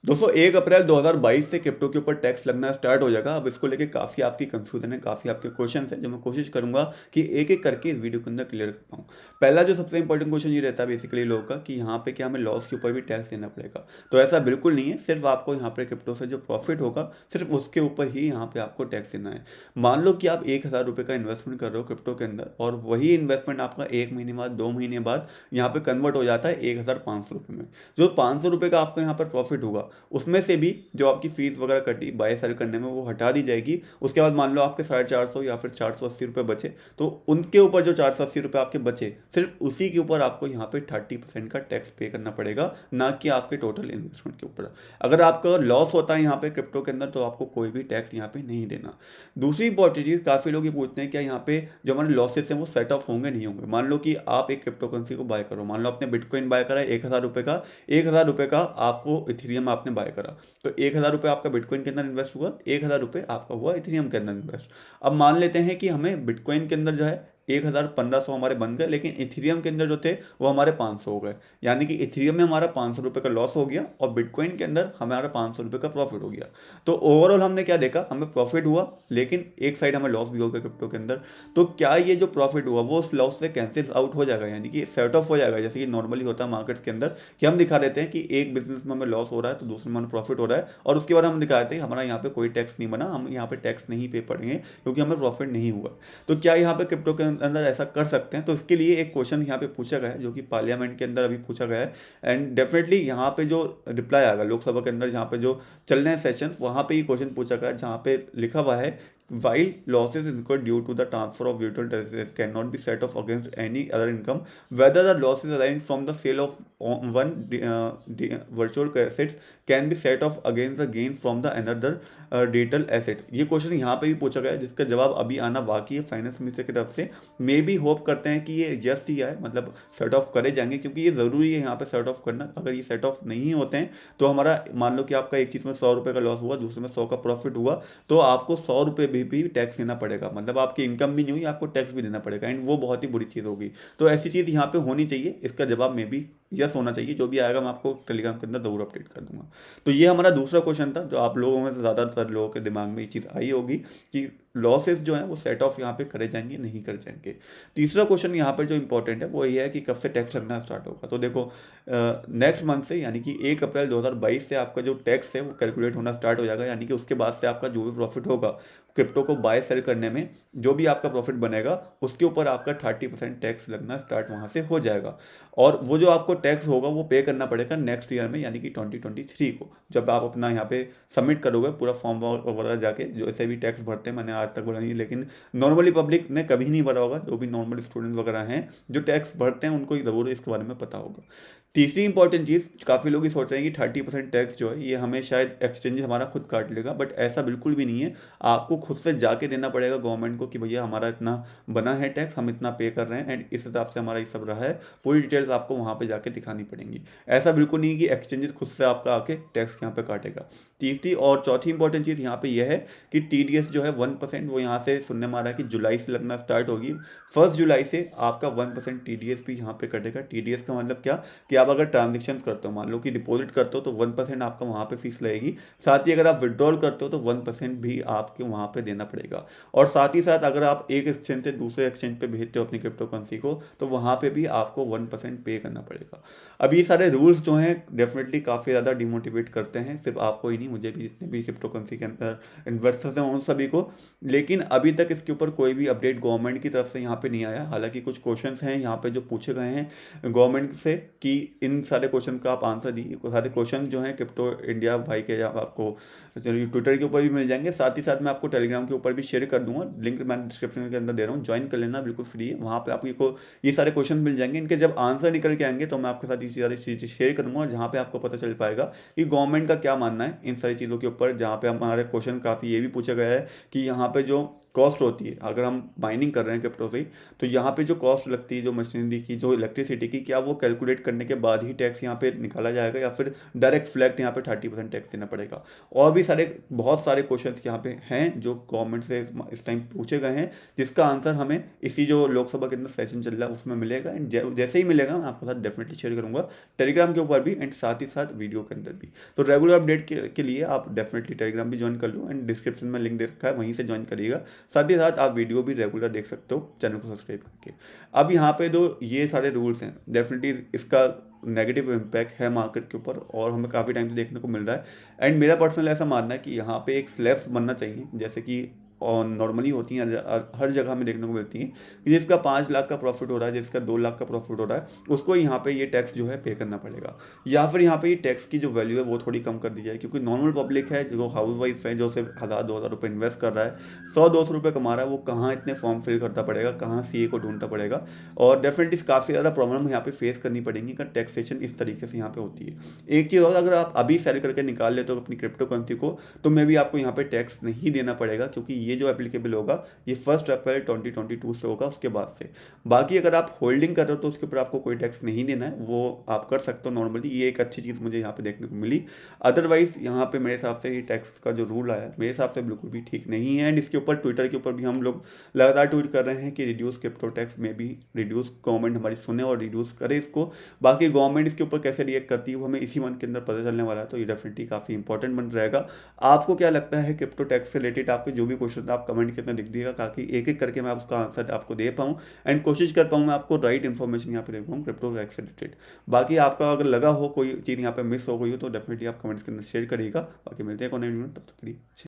दोस्तों 1 अप्रैल 2022 से क्रिप्टो के ऊपर टैक्स लगना स्टार्ट हो जाएगा। अब इसको लेके काफ़ी आपकी कंफ्यूजन है, काफ़ी आपके क्वेश्चंस हैं, जो मैं कोशिश करूंगा कि एक एक करके इस वीडियो के अंदर क्लियर कर पाऊँ। पहला जो सबसे इंपॉर्टेंट क्वेश्चन ये रहता है बेसिकली लोगों का कि यहाँ पे क्या हमें लॉस के ऊपर भी टैक्स देना पड़ेगा। तो ऐसा बिल्कुल नहीं है, सिर्फ आपको यहाँ पे क्रिप्टो से जो प्रॉफिट होगा सिर्फ उसके ऊपर ही यहाँ पे आपको टैक्स देना है। मान लो कि आप 1,000 रुपये का इन्वेस्टमेंट कर रहे हो क्रिप्टो के अंदर, और वही इन्वेस्टमेंट आपका 1 महीने बाद 2 महीने बाद यहाँ पे कन्वर्ट हो जाता है 1,500 रुपये में। जो 500 रुपये का आपको यहाँ पर प्रॉफिट होगा उसमें से भी जो आपकी फीस वगैरह कटी बाय सेल करने में वो हटा दी जाएगी। उसके बाद मान लो आपके 450 या फिर 480 रुपये बचे, तो उनके ऊपर जो 480 रुपये आपके बचे सिर्फ उसी के ऊपर आपको यहाँ पे 30% का टैक्स पे करना पड़ेगा, ना कि आपके टोटल इन्वेस्टमेंट के ऊपर। अगर आपका लॉस होता है यहाँ पे क्रिप्टो के अंदर तो आपको कोई भी टैक्स यहाँ पे नहीं देना। दूसरी इंपॉर्टेंट चीज़, काफ़ी लोग ये पूछते हैं क्या यहाँ पे जो हमारे लॉसेस हैं वो सेट ऑफ होंगे नहीं होंगे। मान लो कि आप एक क्रिप्टो करेंसी को बाय करो, मान लो आपने बिटकॉइन बाय करा है 1,000 रुपये का, 1,000 रुपये का आपको इथेरियम आपने बाय करा, तो 1,000 रुपये आपका बिटकॉइन के अंदर इन्वेस्ट हुआ, 1,000 रुपये आपका हुआ इथेरियम के अंदर इन्वेस्ट। अब मान लेते हैं कि हमें बिटकॉइन के अंदर जो है 1,1500 हमारे बन गए, लेकिन इथेरियम के अंदर जो थे वो हमारे 500 हो गए। यानी कि इथेरियम में हमारा 500 रुपये का लॉस हो गया और बिटकॉइन के अंदर हमारा 500 रुपये का प्रॉफिट हो गया। तो ओवरऑल हमने क्या देखा, हमें प्रॉफिट हुआ लेकिन एक साइड हमें लॉस भी हो गया क्रिप्टो के अंदर। तो क्या ये जो प्रॉफिट हुआ वो उस लॉस से कैंसिल आउट हो जाएगा, यानी कि सेट ऑफ हो जाएगा, जैसे कि नॉर्मली होता है मार्केट्स के अंदर कि हम दिखा देते हैं कि एक बिजनेस में हमें लॉस हो रहा है तो दूसरे में हमें प्रॉफिट हो रहा है, और उसके बाद हम दिखा देते हैं हमारा यहाँ पे कोई टैक्स नहीं बना, हम यहाँ पे टैक्स नहीं पे पड़ेंगे क्योंकि हमें प्रॉफिट नहीं हुआ। तो क्या यहाँ पे क्रिप्टो के अंदर ऐसा कर सकते हैं? तो इसके लिए एक क्वेश्चन यहाँ पे पूछा गया है जो कि पार्लियामेंट के अंदर अभी पूछा गया है, एंड डेफिनेटली यहाँ पे जो रिप्लाई आएगा लोकसभा के अंदर, जहाँ पे जो चल रहे हैं सेशन, वहाँ पे ये क्वेश्चन पूछा गया है जहाँ पे लिखा हुआ है while losses incurred due to the transfer of virtual assets cannot be set off against any other income, whether the losses arising from the sale of virtual assets can be set off against the gains from the another digital asset। ये question यहाँ पे भी पूछा गया है जिसका जवाब अभी आना बाकी है फाइनेंस मिनिस्टर की तरफ से। मे बी होप करते हैं कि ये यस ही आए, मतलब सेट ऑफ करे जाएंगे, क्योंकि ये ज़रूरी है यहाँ पे सेट ऑफ करना। अगर ये सेट ऑफ नहीं होते हैं तो हमारा मान लो कि आपका एक चीज़ में 100 रुपये का लॉस हुआ, दूसरे में 100 का प्रॉफिट हुआ, तो आपको 100 रुपये भी टैक्स देना पड़ेगा, मतलब आपकी इनकम भी नहीं हुई, आपको टैक्स भी देना पड़ेगा, एंड वो बहुत ही बुरी चीज़ होगी। तो ऐसी चीज़ यहाँ पे होनी चाहिए, इसका जवाब में भी यस होना चाहिए। जो भी आएगा मैं आपको टेलीग्राम के अंदर ज़रूर अपडेट कर दूंगा। तो ये हमारा दूसरा क्वेश्चन था जो आप लोगों में से ज़्यादातर लोगों के दिमाग में ये चीज़ आई होगी कि लॉसेस जो हैं वो सेट ऑफ यहाँ पे करे जाएंगे नहीं करे जाएंगे। तीसरा क्वेश्चन यहाँ पर जो इंपॉर्टेंट है वो ये है कि कब से टैक्स लगना स्टार्ट होगा। तो देखो नेक्स्ट मंथ से, यानी कि 1 अप्रैल 2022 से आपका जो टैक्स है वो कैलकुलेट होना स्टार्ट हो जाएगा, यानी कि उसके बाद से आपका जो भी प्रॉफिट होगा क्रिप्टो को बाय सेल करने में, जो भी आपका प्रॉफिट बनेगा उसके ऊपर आपका 30% टैक्स लगना स्टार्ट वहाँ से हो जाएगा। और वो जो आपको टैक्स होगा वो पे करना पड़ेगा नेक्स्ट ईयर में, यानी कि 2023 को, जब आप अपना यहाँ पे सबमिट करोगे पूरा फॉर्म वगैरह जाके। जो ऐसे भी टैक्स भरते हैं, मैंने आज तक भरा नहीं, लेकिन नॉर्मली पब्लिक ने कभी नहीं भरा होगा, जो भी नॉर्मल स्टूडेंट वगैरह हैं जो टैक्स भरते हैं उनको ज़रूर इसके बारे में पता होगा। तीसरी इंपॉर्टेंट चीज़, काफ़ी लोग ये सोच रहे हैं कि 30% टैक्स जो है ये हमें शायद एक्सचेंज हमारा खुद काट लेगा, बट ऐसा बिल्कुल भी नहीं है। आपको खुद से जाके देना पड़ेगा गवर्नमेंट को कि भैया हमारा इतना बना है टैक्स, हम इतना पे कर रहे हैं एंड इस हिसाब से हमारा ये सब रहा है। पूरी डिटेल्स आपको वहाँ पे जाके दिखानी पड़ेंगी। ऐसा बिल्कुल नहीं कि एक्सचेंजेस खुद से आपका आके टैक्स यहाँ पे काटेगा। तीसरी और चौथी इंपॉर्टेंट चीज़ यहाँ पे यह है कि TDS जो है 1%, वो यहाँ से सुनने में आ रहा है कि जुलाई से लगना स्टार्ट होगी। 1 जुलाई से आपका 1% TDS भी यहाँ पे कटेगा। TDS का मतलब क्या कि आप अगर ट्रांजेक्शन करते हो, मान लो कि डिपॉजिट करते हो तो 1% आपका वहाँ पे फीस लगेगी। साथ ही अगर आप विड्रॉल करते हो तो 1% भी आपके वहाँ पे देना पड़ेगा। और साथ ही साथ अगर आप एक एक्सचेंज से दूसरे एक्सचेंज पे भेजते हो अपनी क्रिप्टो करेंसी को तो वहाँ पे भी आपको 1% पे करना पड़ेगा। अब ये सारे रूल्स जो हैं डेफिनेटली काफ़ी ज़्यादा डिमोटिवेट करते हैं, सिर्फ आपको ही नहीं, मुझे भी, जितने भी क्रिप्टो करेंसी के अंदर इन्वेस्टर्स हैं उन सभी को। लेकिन अभी तक इसके ऊपर कोई भी अपडेट गवर्नमेंट की तरफ से यहाँ पे नहीं आया। हालांकि कुछ क्वेश्चंस हैं यहाँ पे जो पूछे गए हैं गवर्नमेंट से कि इन सारे क्वेश्चन का आप आंसर दीजिए। सारे क्वेश्चन जो हैं क्रिप्टो इंडिया भाई के आपको ट्विटर के ऊपर भी मिल जाएंगे, साथ ही साथ मैं आपको टेलीग्राम के ऊपर भी शेयर कर दूंगा, लिंक मैं डिस्क्रिप्शन के अंदर दे रहा हूँ, ज्वाइन कर लेना, बिल्कुल फ्री है। वहाँ पे आपको ये सारे क्वेश्चन मिल जाएंगे। इनके जब आंसर निकल के आएंगे तो मैं आपके साथ ये सारी चीज़ें शेयर करूँगा, जहाँ पे आपको पता चल पाएगा कि गवर्नमेंट का क्या मानना है इन सारी चीज़ों के ऊपर। जहाँ पे हमारे क्वेश्चन काफ़ी ये भी पूछा गया है कि यहाँ पे जो कॉस्ट होती है, अगर हम माइनिंग कर रहे हैं क्रिप्टो से, तो यहाँ पे जो कॉस्ट लगती है, जो मशीनरी की, जो इलेक्ट्रिसिटी की, क्या वो कैलकुलेट करने के बाद ही टैक्स यहाँ पे निकाला जाएगा या फिर डायरेक्ट फ्लैट यहाँ पे 30% टैक्स देना पड़ेगा? और भी बहुत सारे क्वेश्चन यहाँ पे हैं जो गवर्नमेंट से इस टाइम पूछे गए हैं, जिसका आंसर हमें इसी जो लोकसभा के अंदर सेशन चल रहा है उसमें मिलेगा। एंड जैसे ही मिलेगा मैं आपके साथ डेफिनेटली शेयर करूंगा टेलीग्राम के ऊपर भी, एंड साथ ही साथ वीडियो के अंदर भी। तो रेगुलर अपडेट के लिए आप डेफिनेटली टेलीग्राम भी ज्वाइन कर लो, एंड डिस्क्रिप्शन में लिंक दे रखा है, वहीं से ज्वाइन करिएगा। साथ ही साथ आप वीडियो भी रेगुलर देख सकते हो चैनल को सब्सक्राइब करके। अब यहाँ पे जो ये सारे रूल्स हैं, डेफिनेटली इसका नेगेटिव इम्पैक्ट है मार्केट के ऊपर, और हमें काफ़ी टाइम से देखने को मिल रहा है। एंड मेरा पर्सनल ऐसा मानना है कि यहाँ पे एक स्लैब्स बनना चाहिए, जैसे कि और नॉर्मली होती हैं, हर जगह हमें देखने को मिलती हैं कि जिसका 5 लाख का प्रॉफिट हो रहा है, जिसका 2 लाख का प्रॉफिट हो रहा है, उसको यहाँ पे ये टैक्स जो है पे करना पड़ेगा, या फिर यहाँ पे ये टैक्स की जो वैल्यू है वो थोड़ी कम कर दी जाए। क्योंकि नॉर्मल पब्लिक है जो हाउस वाइफ है, जो सिर्फ 1000-2000 रुपये इन्वेस्ट कर रहा है, 100-200 रुपये कमा रहा है, वो कहाँ इतने फॉर्म फिल करता पड़ेगा, कहाँ सीए को ढूंढता पड़ेगा, और डेफिनेटली काफ़ी ज़्यादा प्रॉब्लम यहाँ पे फेस करनी पड़ेगी अगर टैक्सेशन इस तरीके से यहाँ पे होती है। एक चीज़ और, अगर आप अभी सेल करके निकाल लेते हो अपनी क्रिप्टो करेंसी को, तो मे भी आपको यहाँ पे टैक्स नहीं देना पड़ेगा, क्योंकि ये जो एप्लीकेबल होगा ये 1 अप्रैल 2022 से होगा, उसके बाद से। बाकी अगर आप होल्डिंग कर रहे हो तो उसके ऊपर आपको कोई टैक्स नहीं देना है, वो आप कर सकते हो नॉर्मली। ये एक अच्छी चीज़ मुझे यहाँ पे देखने को मिली। अदरवाइज यहाँ पे मेरे हिसाब से ये टैक्स का जो रूल आया मेरे हिसाब से बिल्कुल भी ठीक नहीं है। एंड इसके ऊपर ट्विटर के ऊपर भी हम लोग लगातार ट्वीट कर रहे हैं कि रिड्यूस क्रिप्टो टैक्स में भी रिड्यूस, गवर्नमेंट हमारी सुने और रिड्यूस करे इसको। बाकी गवर्नमेंट इसके ऊपर कैसे रिएक्ट करती है वो हमें इसी मंथ के अंदर पता चलने वाला है, तो ये डेफिनेटली काफ़ी इंपॉर्टेंट बन रहेगा। आपको क्या लगता है क्रिप्टो टैक्स से रिलेटेड? आपके जो भी क्वेश्चन आप कमेंट के अंदर लिख दिएगा, ताकि एक एक करके मैं उसका आंसर आपको दे पाऊँ, एंड कोशिश कर पाऊँ मैं आपको राइट इन्फॉर्मेशन यहाँ पे दे पाऊँ क्रिप्टो टैक्स से रिलेटेड। बाकी आपका अगर लगा हो कोई चीज़ यहाँ पे मिस हो गई हो तो डेफिनेटली आप कमेंट्स के अंदर शेयर करिएगा। बाकी मिलते हैं कौन वीडियो में, तब तक के लिए।